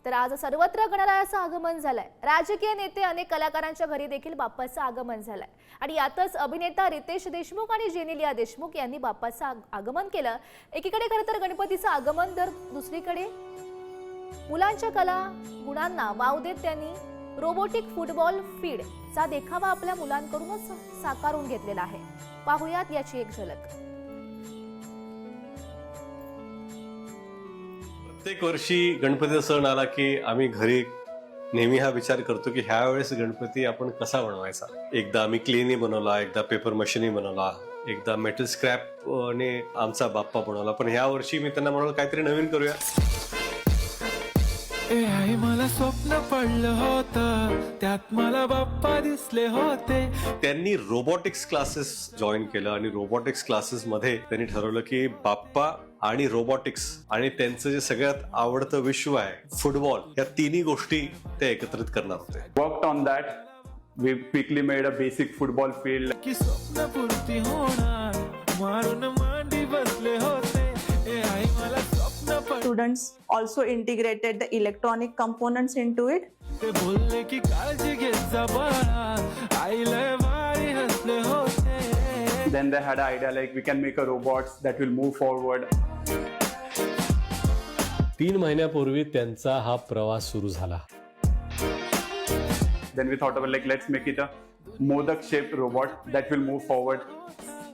तर आज सर्वत्र गणरायाचं आगमन झालंय। राजकीय नेते अनेक कलाकारांच्या घरी देखील बाप्पाचं आगमन झालंय आणि यातच अभिनेता रितेश देशमुख आणि जेनेलिया देशमुख यांनी बाप्पाचं आगमन केलं। एकीकडे खरं तर गणपतीचं आगमन तर दुसरीकडे मुलांच्या कला गुणांना वाव देत त्यांनी रोबोटिक फुटबॉल फील्ड चा देखावा आपल्या मुलांकडूनच साकारून घेतलेला आहे। पाहुयात याची एक झलक। प्रत्येक वर्षी गणपतीचा सण आला की आम्ही घरी नेहमी हा विचार करतो की ह्या वेळेस गणपती आपण कसा बनवायचा। एकदा आम्ही क्लेनी बनवला, एकदा पेपर मशीनी बनवला, एकदा मेटल स्क्रॅप ने आमचा बाप्पा बनवला। पण ह्या वर्षी मी त्यांना म्हणालो काहीतरी नवीन करूया। आई मला स्वप्न पडलं होतं, त्यात मला बाप्पा दिसले होते। त्यांनी रोबोटिक्स क्लासेस जॉईन केलं आणि रोबोटिक्स क्लासेस मध्ये त्यांनी ठरवलं की बाप्पा आणि रोबोटिक्स आणि त्यांचं जे सगळ्यात आवडतं विश्व आहे फुटबॉल, या तिन्ही गोष्टी ते एकत्रित करणार होते। Worked on that. We quickly made a basic football field. की स्वप्न पूर्ती होणार, मारून मांडी बसले होते। आई मला स्वप्न पडलं। Students also integrated the electronic components into it. ते बोलले की काळजी घेत जा बाळा, आईला भारी हसले होते। Then they had an idea like we can make a robots that will move forward. 3 महिन्यापूर्वी त्यांचा हा प्रवास सुरू झाला। Then we thought about like let's make it a modak shaped robot that will move forward.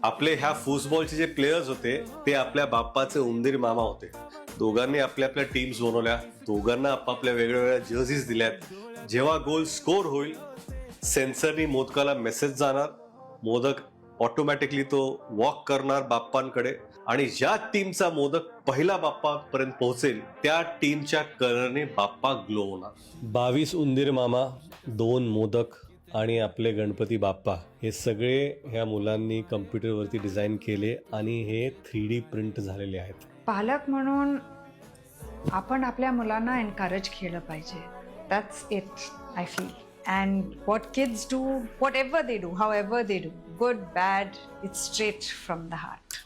आपले ह्या फुटबॉलचे जे प्लेयर्स होते ते आपल्या बाप्पाचे उंदीर मामा होते। दोघांनी आपल्या आपल्या टीम्स बनवल्या, दोघांना आपापल्या वेगवेगळ्या जर्सीज दिल्यात। जेव्हा गोल स्कोर होईल सेन्सरनी मोदकाला मेसेज जाणार, मोदक ऑटोमॅटिकली तो वॉक करणार बाप्पांकडे आणि ज्या टीमचा मोदक पहिला बाप्पापर्यंत पोहोचेल त्या टीमच्या कलरने बाप्पा ग्लो होणार। 22 उंदीर मामा, 2 मोदक आणि आपले गणपती बाप्पा हे सगळे ह्या मुलांनी कम्प्युटरवरती डिझाईन केले आणि हे 3D प्रिंट झालेले आहेत। पालक म्हणून आपण आपल्या मुलांना एनकरेज केलं पाहिजे। That's it I feel. And what kids do, what ever they do, how ever they do, good bad, it's straight from the heart.